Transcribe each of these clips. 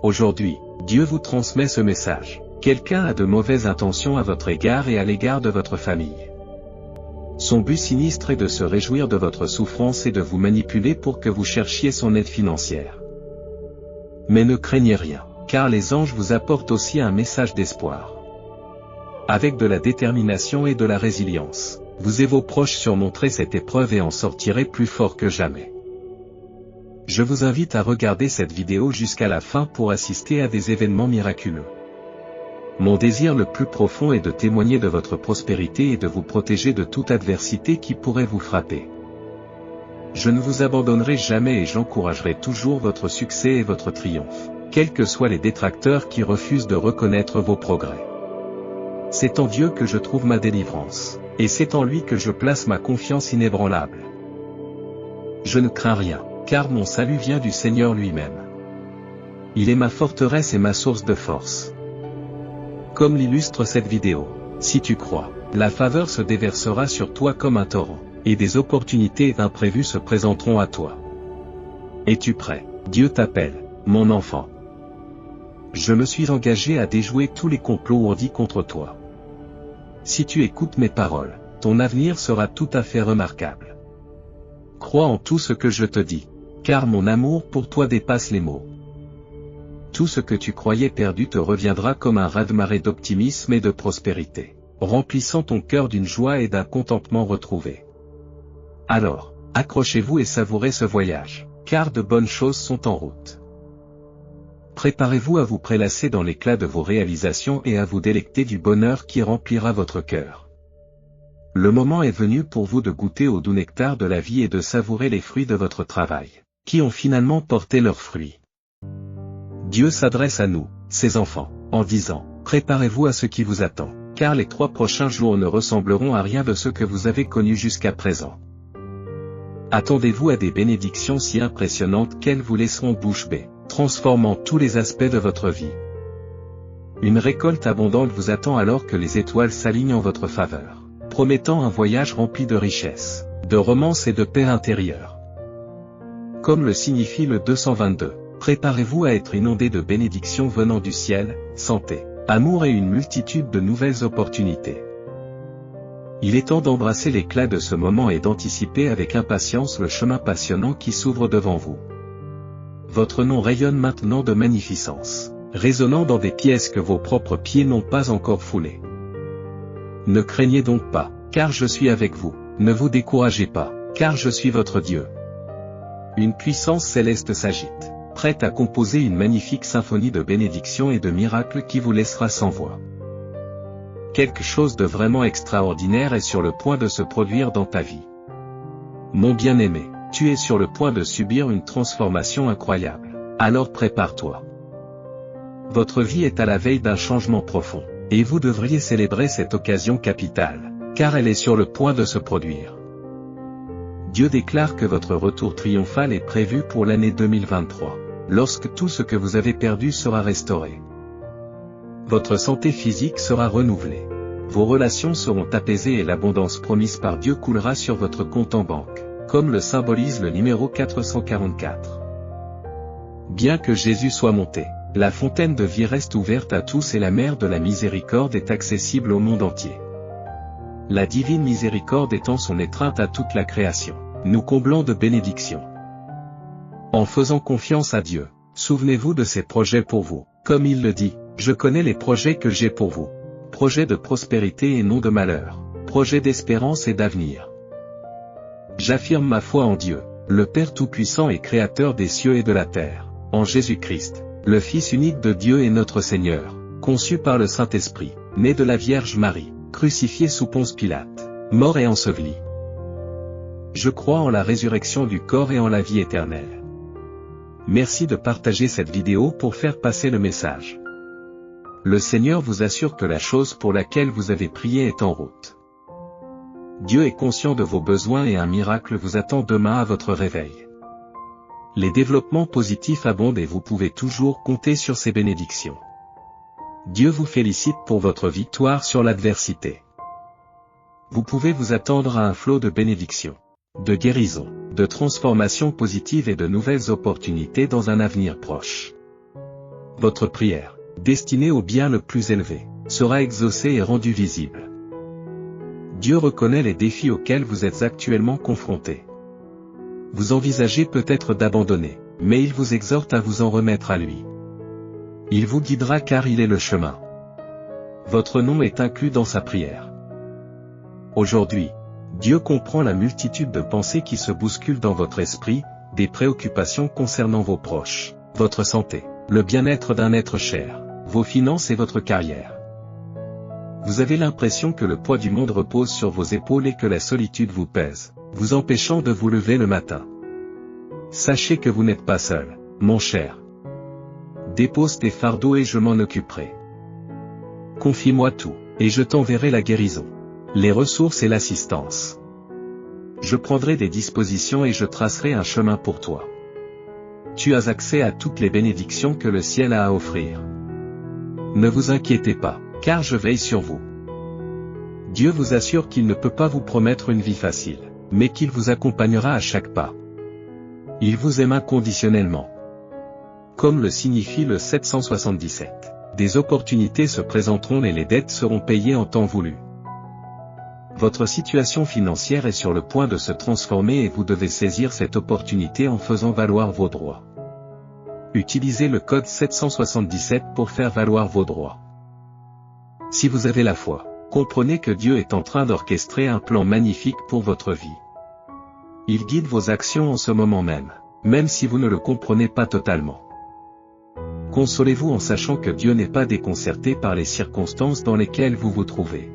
Aujourd'hui, Dieu vous transmet ce message. Quelqu'un a de mauvaises intentions à votre égard et à l'égard de votre famille. Son but sinistre est de se réjouir de votre souffrance et de vous manipuler pour que vous cherchiez son aide financière. Mais ne craignez rien, car les anges vous apportent aussi un message d'espoir. Avec de la détermination et de la résilience, vous et vos proches surmonterez cette épreuve et en sortirez plus fort que jamais. Je vous invite à regarder cette vidéo jusqu'à la fin pour assister à des événements miraculeux. Mon désir le plus profond est de témoigner de votre prospérité et de vous protéger de toute adversité qui pourrait vous frapper. Je ne vous abandonnerai jamais et j'encouragerai toujours votre succès et votre triomphe, quels que soient les détracteurs qui refusent de reconnaître vos progrès. C'est en Dieu que je trouve ma délivrance, et c'est en lui que je place ma confiance inébranlable. Je ne crains rien, car mon salut vient du Seigneur lui-même. Il est ma forteresse et ma source de force. Comme l'illustre cette vidéo, si tu crois, la faveur se déversera sur toi comme un torrent, et des opportunités imprévues se présenteront à toi. Es-tu prêt? Dieu t'appelle, mon enfant. Je me suis engagé à déjouer tous les complots ourdis contre toi. Si tu écoutes mes paroles, ton avenir sera tout à fait remarquable. Crois en tout ce que je te dis, car mon amour pour toi dépasse les mots. Tout ce que tu croyais perdu te reviendra comme un raz-de-marée d'optimisme et de prospérité, remplissant ton cœur d'une joie et d'un contentement retrouvé. Alors, accrochez-vous et savourez ce voyage, car de bonnes choses sont en route. Préparez-vous à vous prélasser dans l'éclat de vos réalisations et à vous délecter du bonheur qui remplira votre cœur. Le moment est venu pour vous de goûter au doux nectar de la vie et de savourer les fruits de votre travail, qui ont finalement porté leurs fruits. Dieu s'adresse à nous, ses enfants, en disant, préparez-vous à ce qui vous attend, car les 3 prochains jours ne ressembleront à rien de ce que vous avez connu jusqu'à présent. Attendez-vous à des bénédictions si impressionnantes qu'elles vous laisseront bouche bée, transformant tous les aspects de votre vie. Une récolte abondante vous attend alors que les étoiles s'alignent en votre faveur, promettant un voyage rempli de richesses, de romances et de paix intérieure. Comme le signifie le 222, préparez-vous à être inondé de bénédictions venant du ciel, santé, amour et une multitude de nouvelles opportunités. Il est temps d'embrasser l'éclat de ce moment et d'anticiper avec impatience le chemin passionnant qui s'ouvre devant vous. Votre nom rayonne maintenant de magnificence, résonnant dans des pièces que vos propres pieds n'ont pas encore foulées. Ne craignez donc pas, car je suis avec vous, ne vous découragez pas, car je suis votre Dieu. Une puissance céleste s'agite, prête à composer une magnifique symphonie de bénédictions et de miracles qui vous laissera sans voix. Quelque chose de vraiment extraordinaire est sur le point de se produire dans ta vie. Mon bien-aimé, tu es sur le point de subir une transformation incroyable, alors prépare-toi. Votre vie est à la veille d'un changement profond, et vous devriez célébrer cette occasion capitale, car elle est sur le point de se produire. Dieu déclare que votre retour triomphal est prévu pour l'année 2023, lorsque tout ce que vous avez perdu sera restauré. Votre santé physique sera renouvelée. Vos relations seront apaisées et l'abondance promise par Dieu coulera sur votre compte en banque, comme le symbolise le numéro 444. Bien que Jésus soit monté, la fontaine de vie reste ouverte à tous et la mer de la miséricorde est accessible au monde entier. La divine miséricorde étend son étreinte à toute la création, nous comblant de bénédictions. En faisant confiance à Dieu, souvenez-vous de ses projets pour vous, comme il le dit, je connais les projets que j'ai pour vous. Projets de prospérité et non de malheur, projets d'espérance et d'avenir. J'affirme ma foi en Dieu, le Père Tout-Puissant et Créateur des cieux et de la terre, en Jésus-Christ, le Fils unique de Dieu et notre Seigneur, conçu par le Saint-Esprit, né de la Vierge Marie, crucifié sous Ponce Pilate, mort et enseveli. Je crois en la résurrection du corps et en la vie éternelle. Merci de partager cette vidéo pour faire passer le message. Le Seigneur vous assure que la chose pour laquelle vous avez prié est en route. Dieu est conscient de vos besoins et un miracle vous attend demain à votre réveil. Les développements positifs abondent et vous pouvez toujours compter sur ses bénédictions. Dieu vous félicite pour votre victoire sur l'adversité. Vous pouvez vous attendre à un flot de bénédictions, de guérison, de transformations positives et de nouvelles opportunités dans un avenir proche. votre prière, destinée au bien le plus élevé, sera exaucée et rendue visible. Dieu reconnaît les défis auxquels vous êtes actuellement confrontés. Vous envisagez peut-être d'abandonner, mais il vous exhorte à vous en remettre à lui. Il vous guidera car il est le chemin. Votre nom est inclus dans sa prière. Aujourd'hui, Dieu comprend la multitude de pensées qui se bousculent dans votre esprit, des préoccupations concernant vos proches, votre santé, le bien-être d'un être cher, vos finances et votre carrière. Vous avez l'impression que le poids du monde repose sur vos épaules et que la solitude vous pèse, vous empêchant de vous lever le matin. Sachez que vous n'êtes pas seul, mon cher. Dépose tes fardeaux et je m'en occuperai. Confie-moi tout, et je t'enverrai la guérison, les ressources et l'assistance. Je prendrai des dispositions et je tracerai un chemin pour toi. Tu as accès à toutes les bénédictions que le ciel a à offrir. Ne vous inquiétez pas, car je veille sur vous. Dieu vous assure qu'il ne peut pas vous promettre une vie facile, mais qu'il vous accompagnera à chaque pas. Il vous aime inconditionnellement. Comme le signifie le 777, des opportunités se présenteront et les dettes seront payées en temps voulu. Votre situation financière est sur le point de se transformer et vous devez saisir cette opportunité en faisant valoir vos droits. Utilisez le code 777 pour faire valoir vos droits. Si vous avez la foi, comprenez que Dieu est en train d'orchestrer un plan magnifique pour votre vie. Il guide vos actions en ce moment même si vous ne le comprenez pas totalement. Consolez-vous en sachant que Dieu n'est pas déconcerté par les circonstances dans lesquelles vous vous trouvez.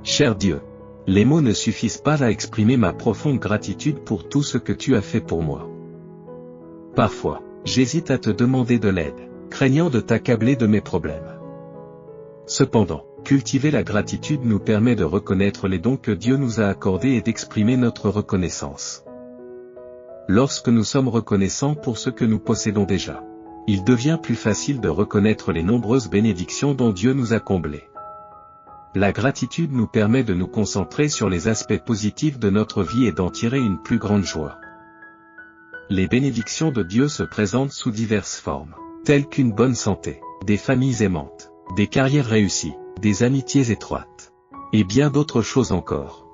Cher Dieu, les mots ne suffisent pas à exprimer ma profonde gratitude pour tout ce que tu as fait pour moi. Parfois, j'hésite à te demander de l'aide, craignant de t'accabler de mes problèmes. Cependant, cultiver la gratitude nous permet de reconnaître les dons que Dieu nous a accordés et d'exprimer notre reconnaissance. Lorsque nous sommes reconnaissants pour ce que nous possédons déjà, il devient plus facile de reconnaître les nombreuses bénédictions dont Dieu nous a comblés. La gratitude nous permet de nous concentrer sur les aspects positifs de notre vie et d'en tirer une plus grande joie. Les bénédictions de Dieu se présentent sous diverses formes, telles qu'une bonne santé, des familles aimantes, des carrières réussies, des amitiés étroites, et bien d'autres choses encore.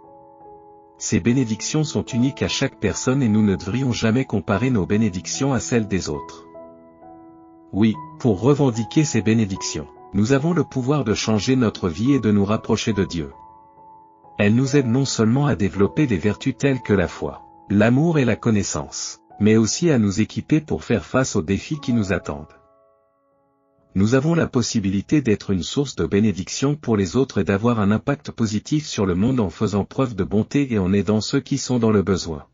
Ces bénédictions sont uniques à chaque personne et nous ne devrions jamais comparer nos bénédictions à celles des autres. Oui, pour revendiquer ces bénédictions, nous avons le pouvoir de changer notre vie et de nous rapprocher de Dieu. Elles nous aident non seulement à développer des vertus telles que la foi, l'amour et la connaissance, mais aussi à nous équiper pour faire face aux défis qui nous attendent. Nous avons la possibilité d'être une source de bénédiction pour les autres et d'avoir un impact positif sur le monde en faisant preuve de bonté et en aidant ceux qui sont dans le besoin.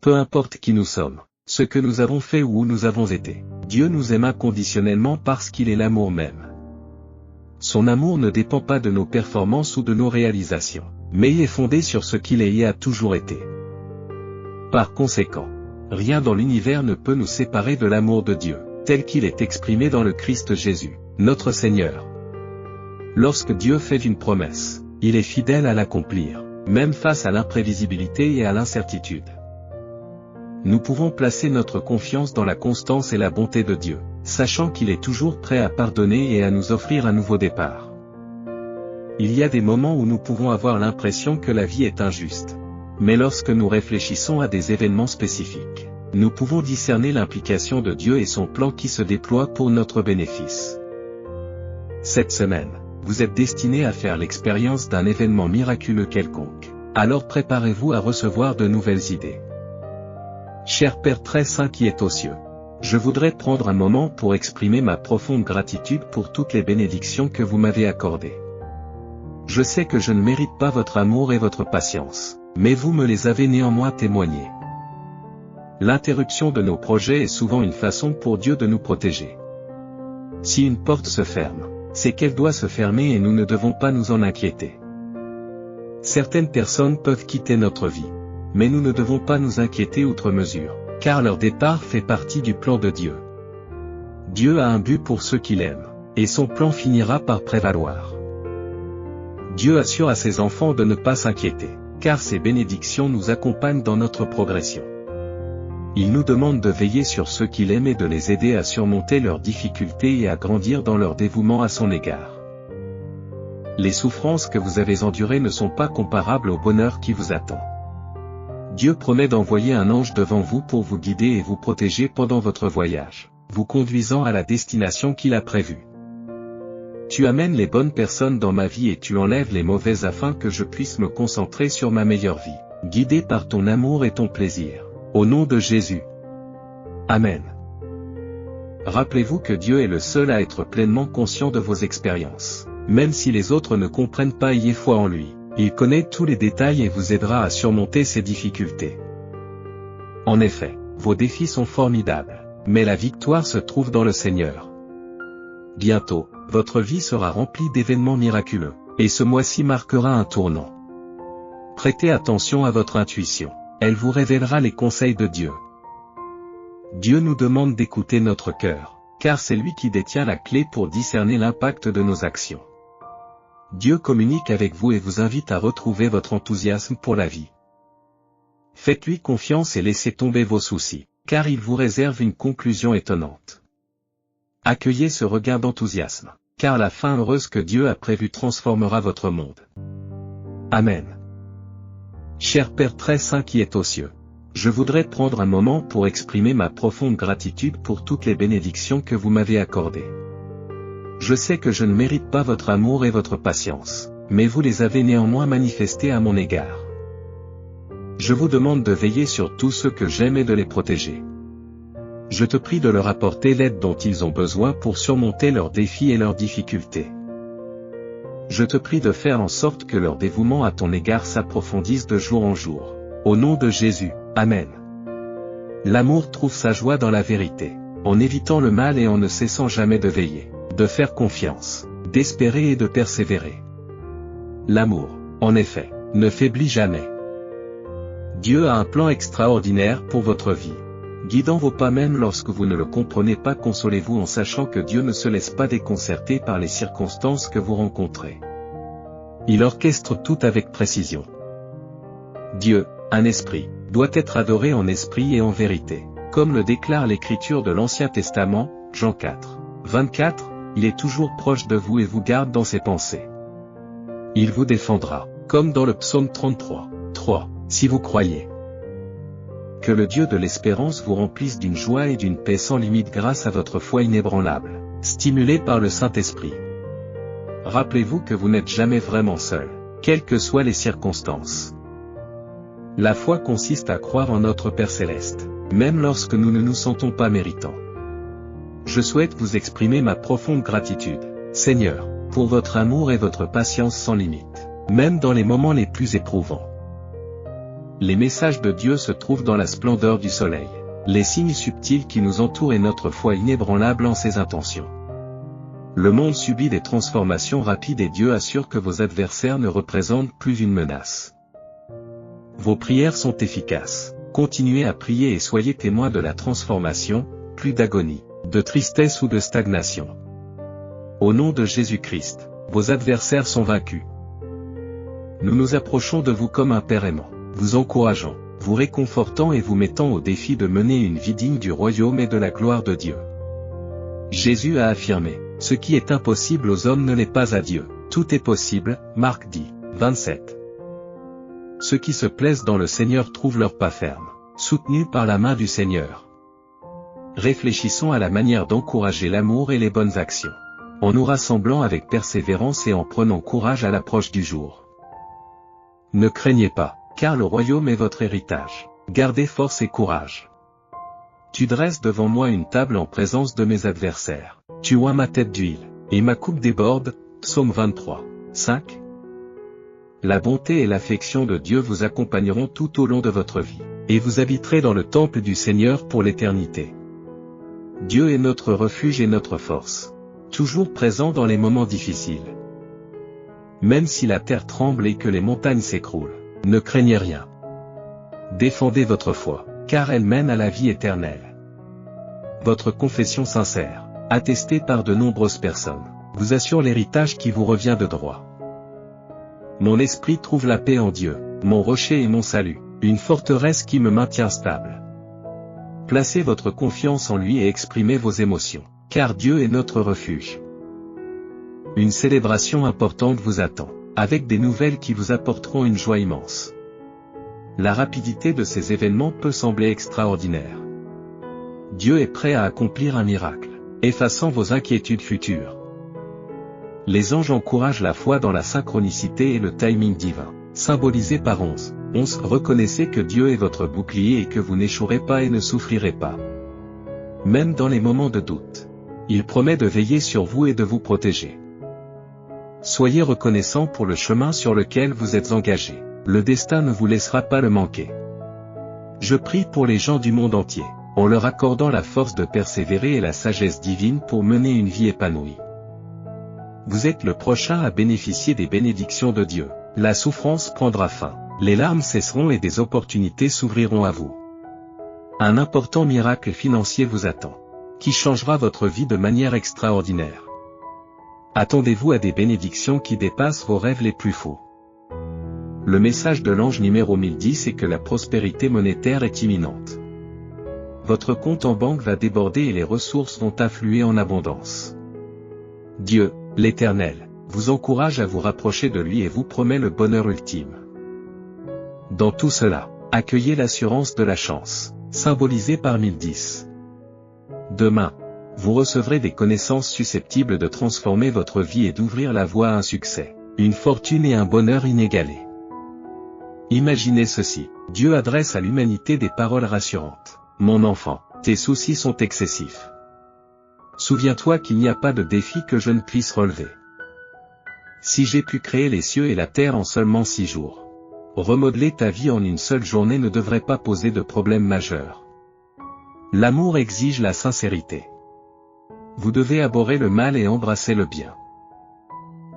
Peu importe qui nous sommes, ce que nous avons fait ou où nous avons été, Dieu nous aime inconditionnellement parce qu'il est l'amour même. Son amour ne dépend pas de nos performances ou de nos réalisations, mais est fondé sur ce qu'il est et a toujours été. Par conséquent, rien dans l'univers ne peut nous séparer de l'amour de Dieu, tel qu'il est exprimé dans le Christ Jésus, notre Seigneur. Lorsque Dieu fait une promesse, il est fidèle à l'accomplir, même face à l'imprévisibilité et à l'incertitude. Nous pouvons placer notre confiance dans la constance et la bonté de Dieu, sachant qu'il est toujours prêt à pardonner et à nous offrir un nouveau départ. Il y a des moments où nous pouvons avoir l'impression que la vie est injuste. Mais lorsque nous réfléchissons à des événements spécifiques, nous pouvons discerner l'implication de Dieu et son plan qui se déploie pour notre bénéfice. Cette semaine, vous êtes destiné à faire l'expérience d'un événement miraculeux quelconque. Alors préparez-vous à recevoir de nouvelles idées. Cher Père très saint qui est aux cieux, je voudrais prendre un moment pour exprimer ma profonde gratitude pour toutes les bénédictions que vous m'avez accordées. Je sais que je ne mérite pas votre amour et votre patience, mais vous me les avez néanmoins témoignés. L'interruption de nos projets est souvent une façon pour Dieu de nous protéger. Si une porte se ferme, c'est qu'elle doit se fermer et nous ne devons pas nous en inquiéter. Certaines personnes peuvent quitter notre vie, mais nous ne devons pas nous inquiéter outre mesure, car leur départ fait partie du plan de Dieu. Dieu a un but pour ceux qu'il aime, et son plan finira par prévaloir. Dieu assure à ses enfants de ne pas s'inquiéter, car ses bénédictions nous accompagnent dans notre progression. Il nous demande de veiller sur ceux qu'il aime et de les aider à surmonter leurs difficultés et à grandir dans leur dévouement à son égard. Les souffrances que vous avez endurées ne sont pas comparables au bonheur qui vous attend. Dieu promet d'envoyer un ange devant vous pour vous guider et vous protéger pendant votre voyage, vous conduisant à la destination qu'il a prévue. Tu amènes les bonnes personnes dans ma vie et tu enlèves les mauvaises afin que je puisse me concentrer sur ma meilleure vie, guidé par ton amour et ton plaisir. Au nom de Jésus. Amen. Rappelez-vous que Dieu est le seul à être pleinement conscient de vos expériences. Même si les autres ne comprennent pas, ayez foi en lui. Il connaît tous les détails et vous aidera à surmonter ces difficultés. En effet, vos défis sont formidables, mais la victoire se trouve dans le Seigneur. Bientôt, votre vie sera remplie d'événements miraculeux, et ce mois-ci marquera un tournant. Prêtez attention à votre intuition. Elle vous révélera les conseils de Dieu. Dieu nous demande d'écouter notre cœur, car c'est lui qui détient la clé pour discerner l'impact de nos actions. Dieu communique avec vous et vous invite à retrouver votre enthousiasme pour la vie. Faites-lui confiance et laissez tomber vos soucis, car il vous réserve une conclusion étonnante. Accueillez ce regain d'enthousiasme, car la fin heureuse que Dieu a prévue transformera votre monde. Amen. Cher Père très saint qui est aux cieux, je voudrais prendre un moment pour exprimer ma profonde gratitude pour toutes les bénédictions que vous m'avez accordées. Je sais que je ne mérite pas votre amour et votre patience, mais vous les avez néanmoins manifestées à mon égard. Je vous demande de veiller sur tous ceux que j'aime et de les protéger. Je te prie de leur apporter l'aide dont ils ont besoin pour surmonter leurs défis et leurs difficultés. Je te prie de faire en sorte que leur dévouement à ton égard s'approfondisse de jour en jour. Au nom de Jésus, Amen. L'amour trouve sa joie dans la vérité, en évitant le mal et en ne cessant jamais de veiller, de faire confiance, d'espérer et de persévérer. L'amour, en effet, ne faiblit jamais. Dieu a un plan extraordinaire pour votre vie. Guidant vos pas même lorsque vous ne le comprenez pas, consolez-vous en sachant que Dieu ne se laisse pas déconcerter par les circonstances que vous rencontrez. Il orchestre tout avec précision. Dieu, un esprit, doit être adoré en esprit et en vérité. Comme le déclare l'Écriture de l'Ancien Testament, Jean 4, 24, il est toujours proche de vous et vous garde dans ses pensées. Il vous défendra, comme dans le psaume 33, 3, si vous croyez. Que le Dieu de l'espérance vous remplisse d'une joie et d'une paix sans limite grâce à votre foi inébranlable, stimulée par le Saint-Esprit. Rappelez-vous que vous n'êtes jamais vraiment seul, quelles que soient les circonstances. La foi consiste à croire en notre Père Céleste, même lorsque nous ne nous sentons pas méritants. Je souhaite vous exprimer ma profonde gratitude, Seigneur, pour votre amour et votre patience sans limite, même dans les moments les plus éprouvants. Les messages de Dieu se trouvent dans la splendeur du soleil, les signes subtils qui nous entourent et notre foi inébranlable en ses intentions. Le monde subit des transformations rapides et Dieu assure que vos adversaires ne représentent plus une menace. Vos prières sont efficaces, continuez à prier et soyez témoins de la transformation, plus d'agonie, de tristesse ou de stagnation. Au nom de Jésus-Christ, vos adversaires sont vaincus. Nous nous approchons de vous comme un Père aimant, vous encourageant, vous réconfortant et vous mettant au défi de mener une vie digne du royaume et de la gloire de Dieu. Jésus a affirmé, « Ce qui est impossible aux hommes ne l'est pas à Dieu. Tout est possible » Marc 10, 27. Ceux qui se plaisent dans le Seigneur trouvent leur pas ferme, soutenus par la main du Seigneur. Réfléchissons à la manière d'encourager l'amour et les bonnes actions, en nous rassemblant avec persévérance et en prenant courage à l'approche du jour. Ne craignez pas, car le royaume est votre héritage. Gardez force et courage. Tu dresses devant moi une table en présence de mes adversaires. Tu oins ma tête d'huile, et ma coupe déborde. Psaume 23, 5. La bonté et l'affection de Dieu vous accompagneront tout au long de votre vie, et vous habiterez dans le temple du Seigneur pour l'éternité. Dieu est notre refuge et notre force, toujours présent dans les moments difficiles. Même si la terre tremble et que les montagnes s'écroulent, ne craignez rien. Défendez votre foi, car elle mène à la vie éternelle. Votre confession sincère, attestée par de nombreuses personnes, vous assure l'héritage qui vous revient de droit. Mon esprit trouve la paix en Dieu, mon rocher et mon salut, une forteresse qui me maintient stable. Placez votre confiance en lui et exprimez vos émotions, car Dieu est notre refuge. Une célébration importante vous attend, avec des nouvelles qui vous apporteront une joie immense. La rapidité de ces événements peut sembler extraordinaire. Dieu est prêt à accomplir un miracle, effaçant vos inquiétudes futures. Les anges encouragent la foi dans la synchronicité et le timing divin, symbolisé par 11. Reconnaissez que Dieu est votre bouclier et que vous n'échouerez pas et ne souffrirez pas. Même dans les moments de doute, il promet de veiller sur vous et de vous protéger. Soyez reconnaissant pour le chemin sur lequel vous êtes engagé. Le destin ne vous laissera pas le manquer. Je prie pour les gens du monde entier, en leur accordant la force de persévérer et la sagesse divine pour mener une vie épanouie. Vous êtes le prochain à bénéficier des bénédictions de Dieu. La souffrance prendra fin, les larmes cesseront et des opportunités s'ouvriront à vous. Un important miracle financier vous attend, qui changera votre vie de manière extraordinaire. Attendez-vous à des bénédictions qui dépassent vos rêves les plus fous. Le message de l'ange numéro 1010 est que la prospérité monétaire est imminente. Votre compte en banque va déborder et les ressources vont affluer en abondance. Dieu, l'Éternel, vous encourage à vous rapprocher de lui et vous promet le bonheur ultime. Dans tout cela, accueillez l'assurance de la chance, symbolisée par 1010. Demain, vous recevrez des connaissances susceptibles de transformer votre vie et d'ouvrir la voie à un succès, une fortune et un bonheur inégalés. Imaginez ceci, Dieu adresse à l'humanité des paroles rassurantes. Mon enfant, tes soucis sont excessifs. Souviens-toi qu'il n'y a pas de défi que je ne puisse relever. Si j'ai pu créer les cieux et la terre en seulement 6 jours, remodeler ta vie en une seule journée ne devrait pas poser de problème majeur. L'amour exige la sincérité. Vous devez abhorrer le mal et embrasser le bien.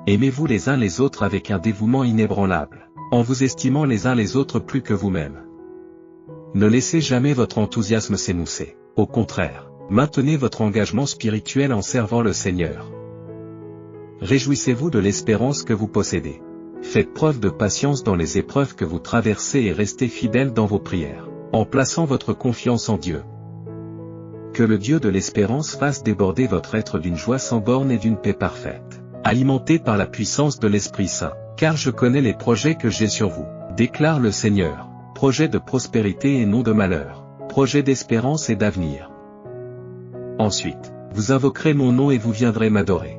Aimez-vous les uns les autres avec un dévouement inébranlable, en vous estimant les uns les autres plus que vous-même. Ne laissez jamais votre enthousiasme s'émousser, au contraire, maintenez votre engagement spirituel en servant le Seigneur. Réjouissez-vous de l'espérance que vous possédez. Faites preuve de patience dans les épreuves que vous traversez et restez fidèles dans vos prières, en plaçant votre confiance en Dieu. Que le Dieu de l'espérance fasse déborder votre être d'une joie sans borne et d'une paix parfaite, alimentée par la puissance de l'Esprit Saint, car je connais les projets que j'ai sur vous, déclare le Seigneur, projets de prospérité et non de malheur, projets d'espérance et d'avenir. Ensuite, vous invoquerez mon nom et vous viendrez m'adorer.